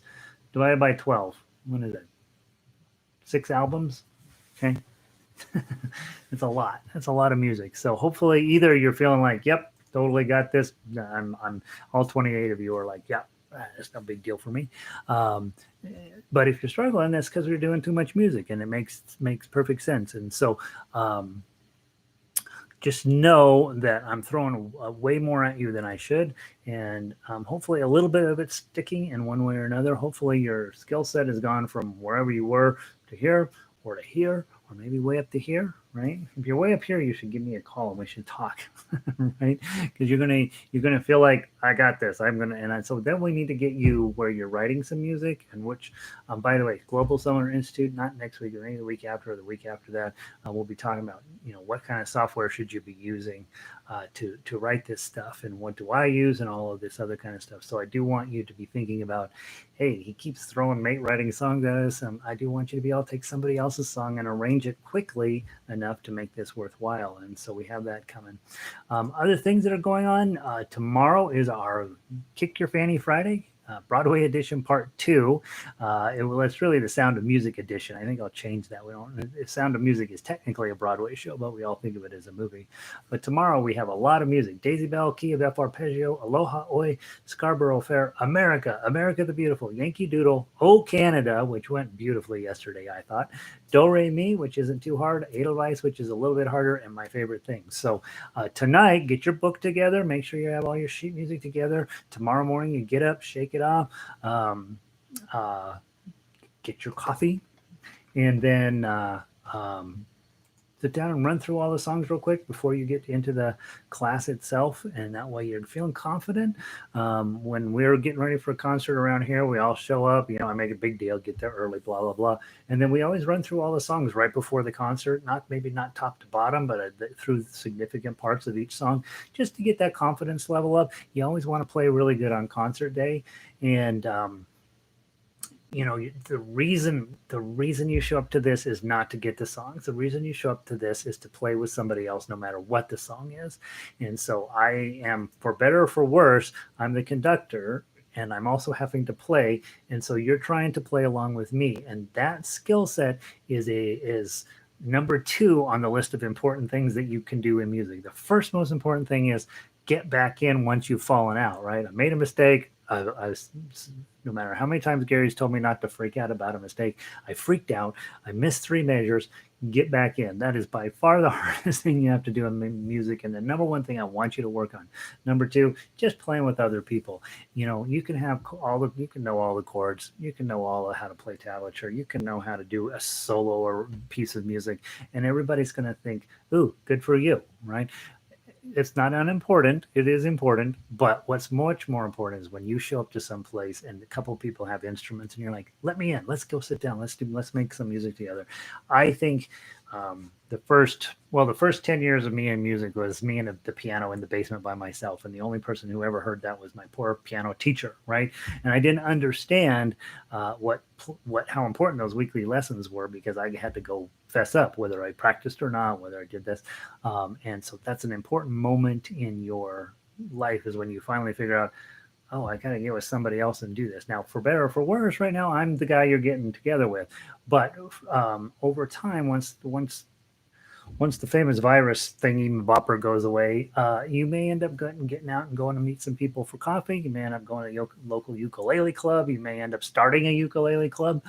divided by 12. What is it? 6 albums? Okay. It's a lot. That's a lot of music. So hopefully either you're feeling like, yep, totally got this. I'm all 28 of you are like, yep, that's no big deal for me. But if you're struggling, that's because we're doing too much music, and it makes perfect sense. And so just know that I'm throwing way more at you than I should, and hopefully a little bit of it's sticking in one way or another. Hopefully your skill set has gone from wherever you were to here, or to here, or maybe way up to here, right? If you're way up here, you should give me a call and we should talk, right? Because you're gonna feel like I got this. So then we need to get you where you're writing some music, and which, by the way, Global Summer Institute, not next week or maybe the week after or the week after that, we'll be talking about what kind of software should you be using to write this stuff, and what do I use, and all of this other kind of stuff. So I do want you to be thinking about, hey, he keeps throwing mate writing songs at us. I do want you to be able to take somebody else's song and arrange it quickly enough to make this worthwhile. And so we have that coming. Other things that are going on, tomorrow is our Kick Your Fanny Friday. Broadway edition part 2. It's really the Sound of Music edition. I think I'll change that. Sound of Music is technically a Broadway show, but we all think of it as a movie. But tomorrow we have a lot of music. Daisy Bell, Key of F Arpeggio, Aloha Oi, Scarborough Fair, America the Beautiful, Yankee Doodle, Oh Canada, which went beautifully yesterday, I thought, Do Re Mi, which isn't too hard, Edelweiss, which is a little bit harder, and my favorite things. So tonight, get your book together. Make sure you have all your sheet music together. Tomorrow morning, you get up, shake it off, get your coffee, and then sit down and run through all the songs real quick before you get into the class itself, and that way you're feeling confident. When we're getting ready for a concert around here, we all show up, I make a big deal, get there early, blah blah blah, and then we always run through all the songs right before the concert, maybe not top to bottom, but through significant parts of each song, just to get that confidence level up. You always want to play really good on concert day, and the reason you show up to this is not to get the songs. The reason you show up to this is to play with somebody else, no matter what the song is. And so I am, for better or for worse, I'm the conductor, and I'm also having to play. And so you're trying to play along with me, and that skill set is number 2 on the list of important things that you can do in music. The first most important thing is get back in once you've fallen out, right? I made a mistake. No matter how many times Gary's told me not to freak out about a mistake, I freaked out. I missed 3 measures. Get back in. That is by far the hardest thing you have to do in music, and the number one thing I want you to work on. Number 2, just playing with other people. You know, you can you can know all the chords, you can know all of how to play tablature, you can know how to do a solo or piece of music, and everybody's going to think, "Ooh, good for you," right? It's not unimportant. It is important, but what's much more important is when you show up to some place and a couple of people have instruments, and you're like, "Let me in. Let's go sit down. Let's make some music together." I think the first 10 years of me in music was me and the piano in the basement by myself, and the only person who ever heard that was my poor piano teacher, right? And I didn't understand how important those weekly lessons were, because I had to go fess up whether I practiced or not, whether I did this, and so that's an important moment in your life, is when you finally figure out, oh, I got to get with somebody else and do this. Now, for better or for worse, right now I'm the guy you're getting together with. But over time, once the famous virus thingy bopper goes away, you may end up getting out and going to meet some people for coffee. You may end up going to a local ukulele club. You may end up starting a ukulele club.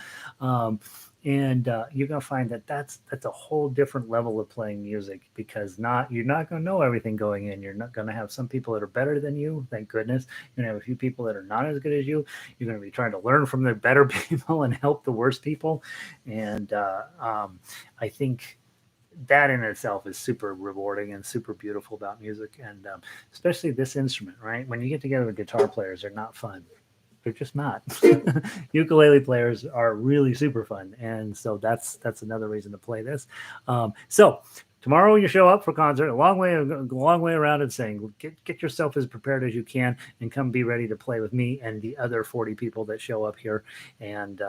And you're going to find that that's a whole different level of playing music, because you're not going to know everything going in. You're not going to have some people that are better than you, thank goodness. You're going to have a few people that are not as good as you. You're going to be trying to learn from the better people and help the worst people. And I think that in itself is super rewarding and super beautiful about music, and especially this instrument, right? When you get together with guitar players, they're not fun. They're just not. Ukulele players are really super fun, and so that's another reason to play this. So tomorrow you show up for concert, a long way around and saying, get yourself as prepared as you can, and come be ready to play with me and the other 40 people that show up here, and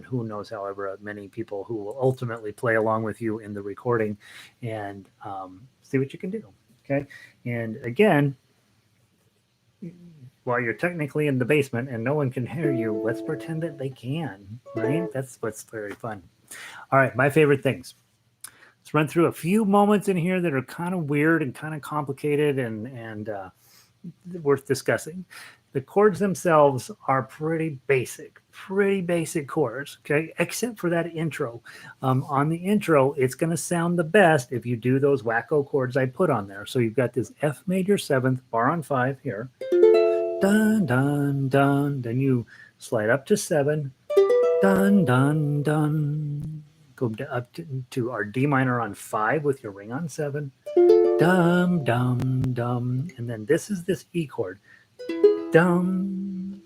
who knows, however many people who will ultimately play along with you in the recording, and see what you can do. Okay, and again, while you're technically in the basement and no one can hear you, let's pretend that they can, right? That's what's very fun. All right, my favorite things. Let's run through a few moments in here that are kind of weird and kind of complicated and worth discussing. The chords themselves are pretty basic chords, okay, except for that intro. On the intro, it's going to sound the best if you do those wacko chords I put on there. So you've got this F major 7th, bar on 5 here. Dun, dun, dun. Then you slide up to 7. Dun, dun, dun. Go up to our D minor on 5 with your ring on 7. Dum, dum, dum. And then this is this E chord. Dum.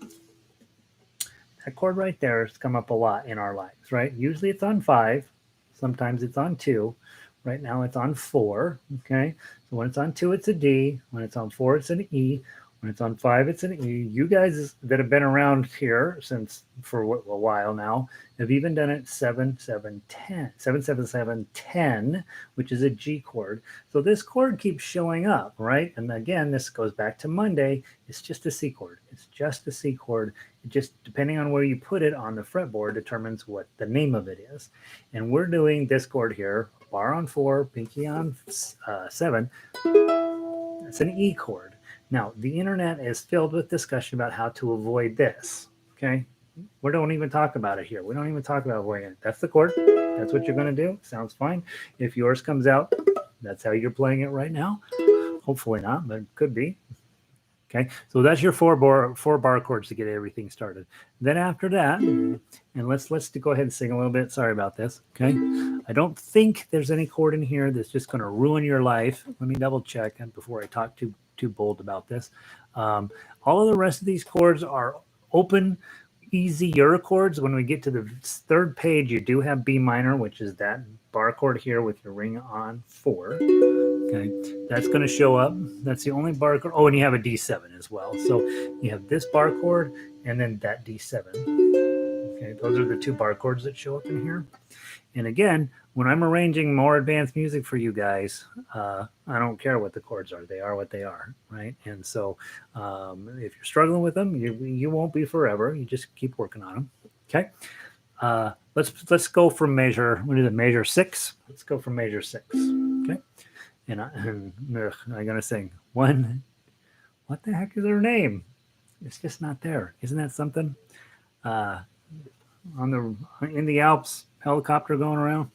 That chord right there has come up a lot in our lives, right? Usually it's on 5. Sometimes it's on 2. Right now it's on 4, okay? So when it's on 2, it's a D. When it's on 4, it's an E. When it's on 5, it's an E. You guys that have been around here for a while now have even done it 7, 7, 10, 7, 7, 7, 10, which is a G chord. So this chord keeps showing up, right? And again, this goes back to Monday. It's just a C chord. It's just a C chord. It just, depending on where you put it on the fretboard, determines what the name of it is. And we're doing this chord here, bar on 4, pinky on 7. That's an E chord. Now, the internet is filled with discussion about how to avoid this, okay? We don't even talk about it here. We don't even talk about avoiding it. That's the chord. That's what you're going to do. Sounds fine. If yours comes out, that's how you're playing it right now. Hopefully not, but it could be. Okay, so that's your four bar chords to get everything started. Then after that, and let's go ahead and sing a little bit. Sorry about this. Okay, I don't think there's any chord in here that's just going to ruin your life. Let me double check before I talk too bold about this. All of the rest of these chords are open, easier chords. When we get to the third page, you do have B minor, which is that bar chord here with your ring on 4. Okay, that's going to show up. That's the only bar chord. Oh, and you have a D7 as well. So you have this bar chord and then that D7. Okay, those are the 2 bar chords that show up in here. And again, when I'm arranging more advanced music for you guys, I don't care what the chords are. They are what they are, right? And so if you're struggling with them, you won't be forever. You just keep working on them. Okay. Let's go from measure. What is it? Measure 6. Let's go from measure 6. Okay. And I'm gonna sing 1, what the heck is her name? It's just not there. Isn't that something? Uh, on in the Alps, helicopter going around.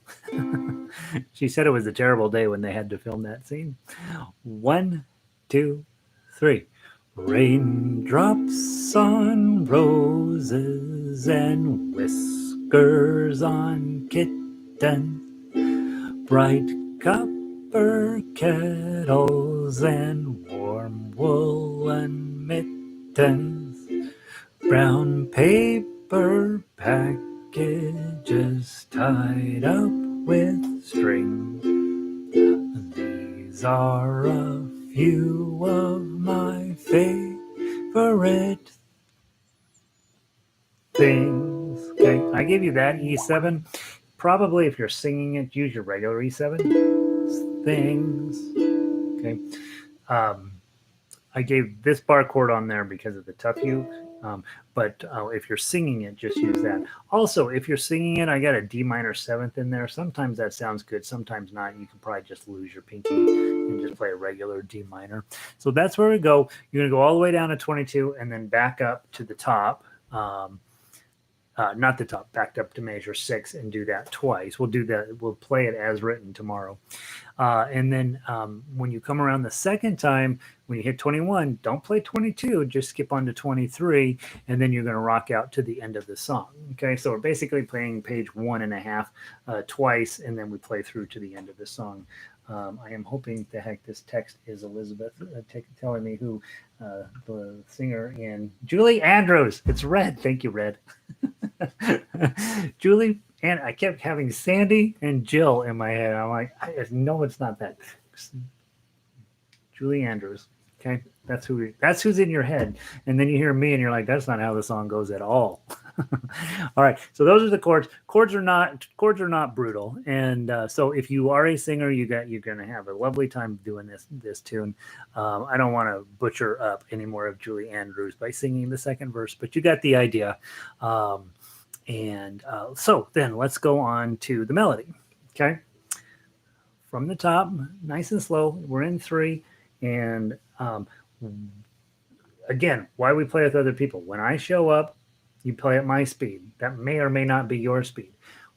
She said it was a terrible day when they had to film that scene. 1, 2, 3. Raindrops on roses and whiskers on kittens, bright copper kettles and warm woolen mittens, brown paper packages tied up with string. These are a few of my favorite things. Okay, I gave you that E7. Probably if you're singing it, use your regular E7. Things. Okay. I gave this bar chord on there because of the tough uke. But if you're singing it, just use that. Also, if you're singing it, I got a D minor 7th in there. Sometimes that sounds good, sometimes not. You can probably just lose your pinky and just play a regular D minor. So that's where we go. You're going to go all the way down to 22 and then back up to the top. Not the top, backed up to measure 6 and do that twice. We'll do that. We'll play it as written tomorrow. And then when you come around the second time, when you hit 21, don't play 22, just skip on to 23, and then you're going to rock out to the end of the song. Okay, so we're basically playing page 1.5 twice, and then we play through to the end of the song. I am hoping the heck this text is Elizabeth telling me who the singer in Julie Andrews. It's Red. Thank you, Red. Julie, and I kept having Sandy and Jill in my head. I'm like, no, it's not that. Julie Andrews. Okay, that's who's in your head. And then you hear me, and you're like, that's not how the song goes at all. All right, so those are the chords. Chords are not brutal, and so if you are a singer, you're going to have a lovely time doing this tune. I don't want to butcher up any more of Julie Andrews by singing the second verse, but you got the idea. So then let's go on to the melody. Okay, from the top, nice and slow. We're in 3, and again, why we play with other people. When I show up, you play at my speed. That may or may not be your speed.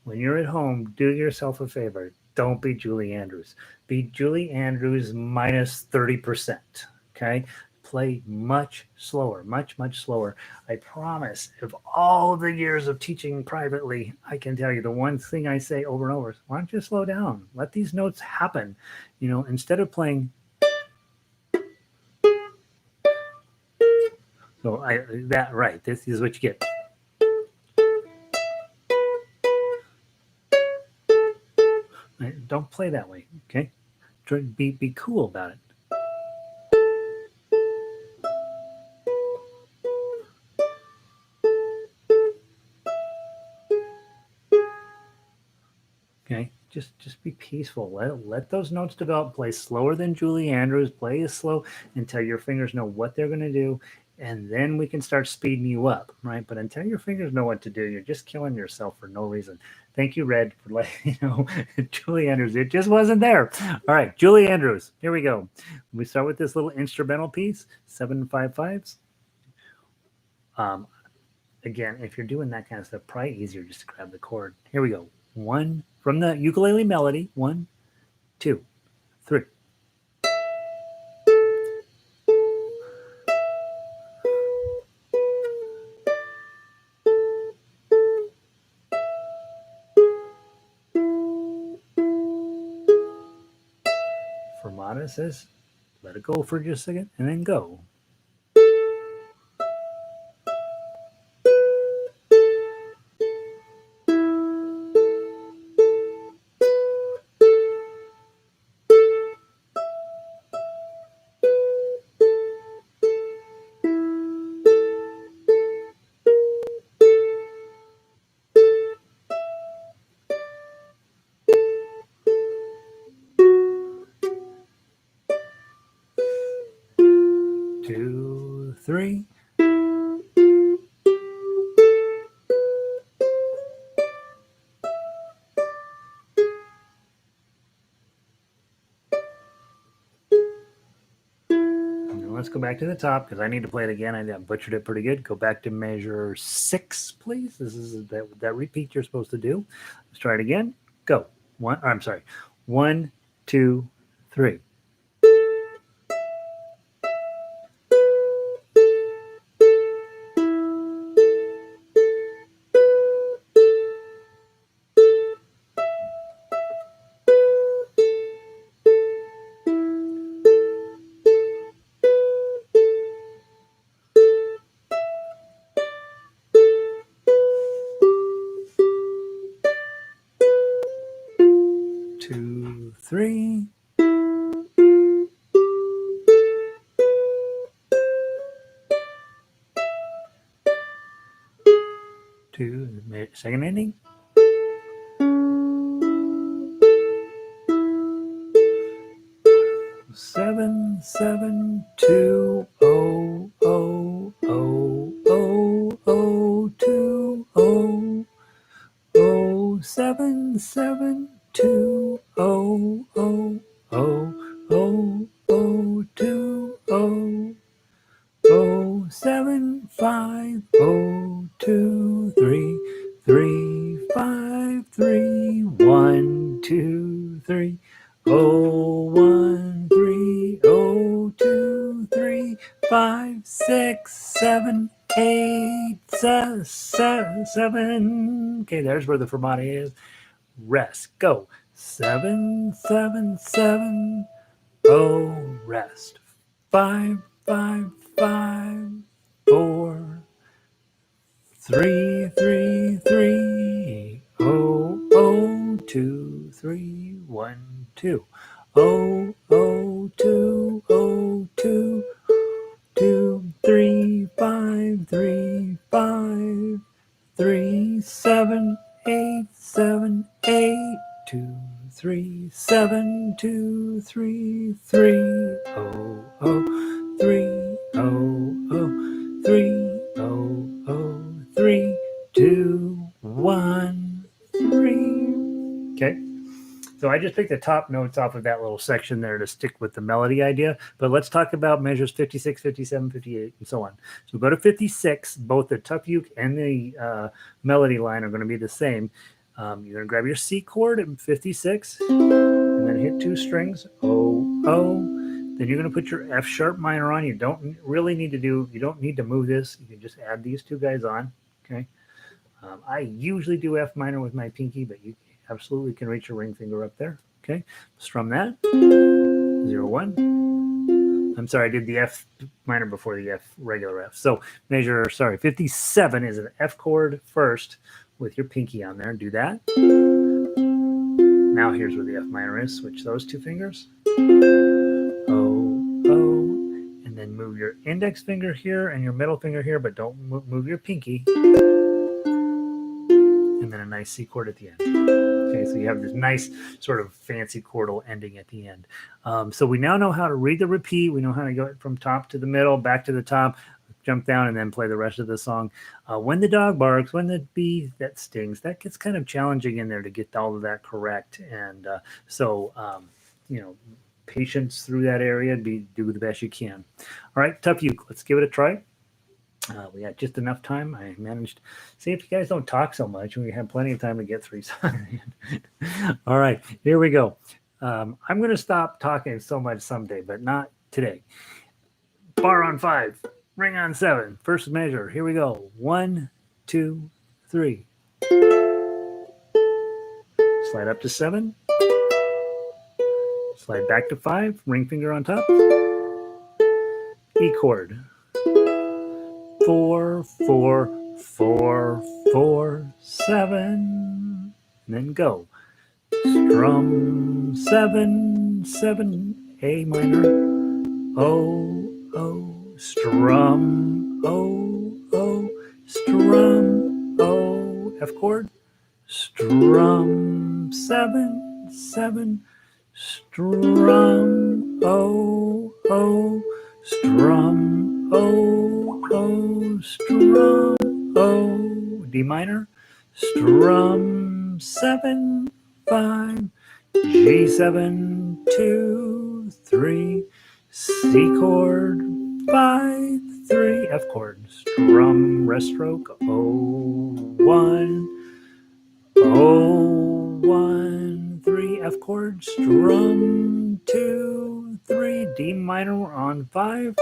When you're at home, do yourself a favor. Don't be Julie Andrews. Be Julie Andrews minus 30%. Okay? Play much slower, much slower. I promise, of all the years of teaching privately, I can tell you the one thing I say over and over is, why don't you slow down? Let these notes happen. Instead of playing. So this is what you get. Don't play that way, okay? Be cool about it. Okay, just be peaceful. Let those notes develop. Play slower than Julie Andrews. Play as slow until your fingers know what they're going to do, and then we can start speeding you up, right? But until your fingers know what to do, you're just killing yourself for no reason. Thank you, Red, for letting Julie Andrews. It just wasn't there. All right, Julie Andrews. Here we go. We start with this little instrumental piece, 7/5/5s. Again, if you're doing that kind of stuff, probably easier just to grab the chord. Here we go. 1 from the ukulele melody. 1, 2, 3. Fermata says, let it go for just a second, and then go. Two, three. let's go back to the top because I need to play it again. I butchered it pretty good. Go back to measure 6, please. This is that repeat you're supposed to do. Let's try it again. Go. I'm sorry. 1, 2, 3. 2, 3. 2, second ending. 7, 7, 2, 0, 0, 0, 0, 0, 2, 0, 0, 7, 7, 2, 0, 0, 0, 0, 0, 2, 0, 0, 7, 5, 0, 2, 3, 3, 5, 3, 1, 2, 3, 0, 1, 3, 0, 2, 3, 5, 6, 7, 8, 7. Okay, there's where the fermata is. Rest. Go. 7, 7, 7. Oh, rest. 5, 5, 5, 4, 3, 3, 3, 0, 0, 2, 3, 1, 2, 0, 0, 2, 0, 2, 2, 3, 5, 3, 5, 3, 7, 8, 7, 8, 2, 3, 7, 2, 3, 3, 0, 0, 3, 0, 0, 3, 0, 0, 3, 2, 1, 3. Okay. So I just picked the top notes off of that little section there to stick with the melody idea. But let's talk about measures 56, 57, 58, and so on. So go to 56. Both the tough uke and the melody line are going to be the same. You're going to grab your C chord at 56 and then hit 2 strings. Oh, oh. Then you're going to put your F sharp minor on. You don't need to move this. You can just add these 2 guys on. Okay. I usually do F minor with my pinky, but you absolutely can reach your ring finger up there. Okay, strum that. 0, 1. I'm sorry, I did the F minor before the F regular F. So measure, 57 is an F chord first with your pinky on there. Do that. Now here's where the F minor is. Switch those 2 fingers. Oh, oh. And then move your index finger here and your middle finger here, but don't move your pinky. And then a nice C chord at the end. Okay, so you have this nice sort of fancy chordal ending at the end. So we now know how to read the repeat. We know how to go from top to the middle, back to the top, jump down, and then play the rest of the song. When the dog barks, when the bee that stings, that gets kind of challenging in there to get all of that correct. And patience through that area, do the best you can. All right, tough uke. Let's give it a try. We got just enough time. I managed. See, if you guys don't talk so much, we have plenty of time to get through songs. All right, here we go. I'm going to stop talking so much someday, but not today. Bar on 5, ring on 7. First measure. Here we go. 1, 2, 3. Slide up to 7. Slide back to 5. Ring finger on top. E chord. 4, 4, 4, 4, 7. And then go. Strum 7, 7, A minor. O, O, strum. O, O, strum. O, F chord. Strum 7, 7. Strum. O, O, strum. O, O, strum. O, D minor. Strum 7, 5, G7, 2, 3, C chord, 5, 3, F chord, strum, rest stroke, O, 1, O, 1, 3, F chord, strum, 2, 3, D minor on 5,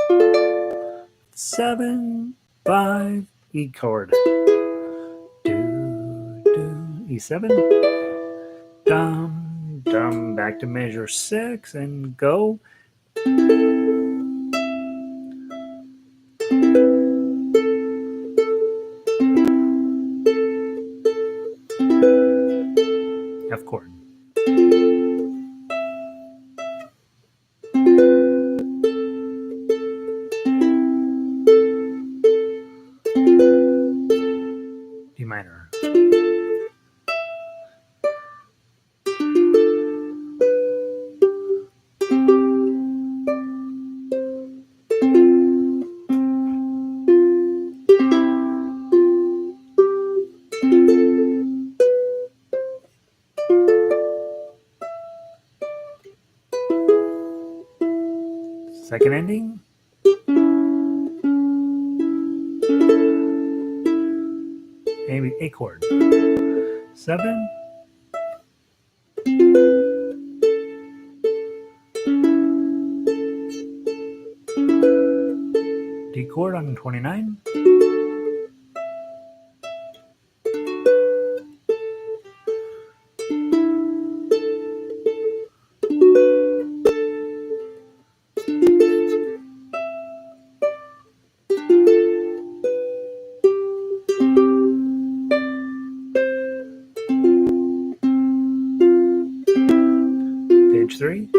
7, 5, E chord, E7, dum, dum, back to measure 6 and go. F chord. D minor. Second ending. A chord. 7. D chord on 29. Page 3.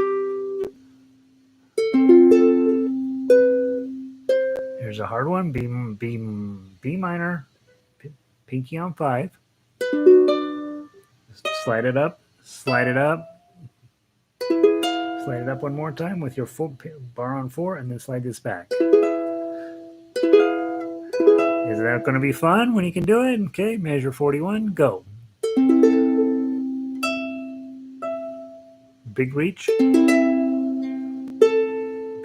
Here's a hard one. B minor. Pinky on 5. Slide it up. Slide it up. Slide it up one more time with your full bar on 4, and then slide this back. Is that going to be fun when you can do it? Okay, measure 41. Go. Big reach. B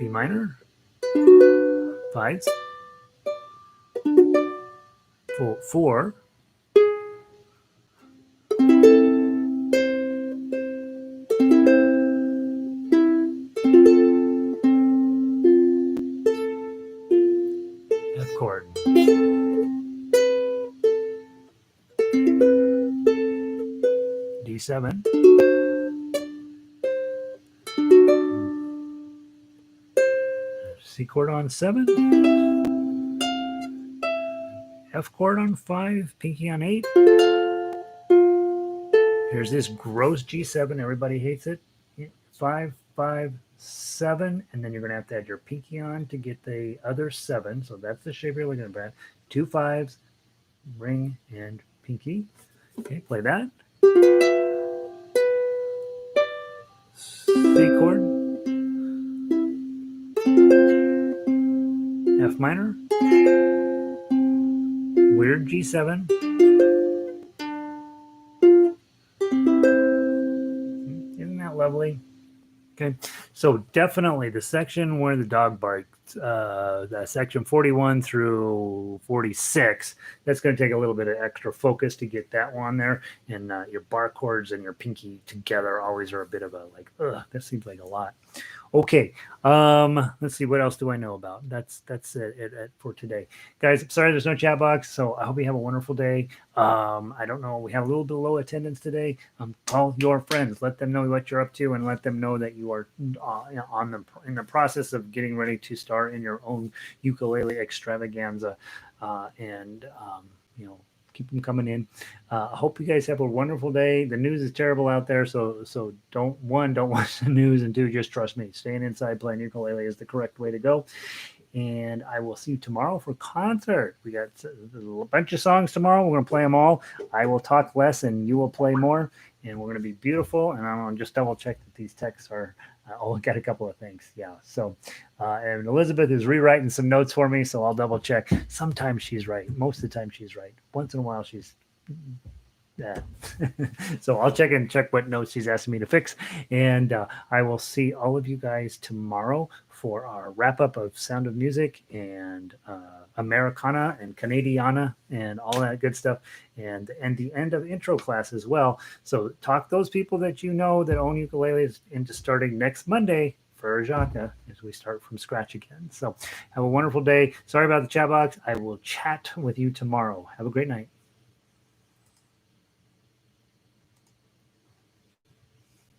minor. 5s. 4. F chord. D7. C chord on 7. F chord on 5. Pinky on 8. Here's this gross G7. Everybody hates it. 5, 5, 7. And then you're going to have to add your pinky on to get the other 7. So that's the shape you're looking at. 2 5s, ring, and pinky. Okay, play that. C chord. F minor. Weird G7. Isn't that lovely? Okay, so definitely the section where the dog barks, section 41 through 46, that's going to take a little bit of extra focus to get that one there. And your bar chords and your pinky together always are a bit of a like, ugh, that seems like a lot. Okay, let's see, what else do I know about? That's it for today, guys. Sorry there's no chat box, so I hope you have a wonderful day. I don't know, we have a little bit low attendance today. Call your friends, let them know what you're up to, and let them know that you are in the process of getting ready to start in your own ukulele extravaganza, and keep them coming in. I hope you guys have a wonderful day. The news is terrible out there, so don't watch the news, and 2, just trust me. Staying inside playing ukulele is the correct way to go. And I will see you tomorrow for concert. We got a bunch of songs tomorrow. We're going to play them all. I will talk less and you will play more, and we're going to be beautiful. And I'm going to just double check that these texts are I'll get a couple of things. Yeah. So, and Elizabeth is rewriting some notes for me, so I'll double check. Sometimes she's right. Most of the time she's right. Once in a while she's so I'll check what notes she's asking me to fix. And I will see all of you guys tomorrow for our wrap up of Sound of Music and Americana and Canadiana and all that good stuff, and the end of intro class as well. So talk those people that you know that own ukuleles into starting next Monday for Jaka as we start from scratch again. So have a wonderful day. Sorry about the chat box. I will chat with you tomorrow. Have a great night.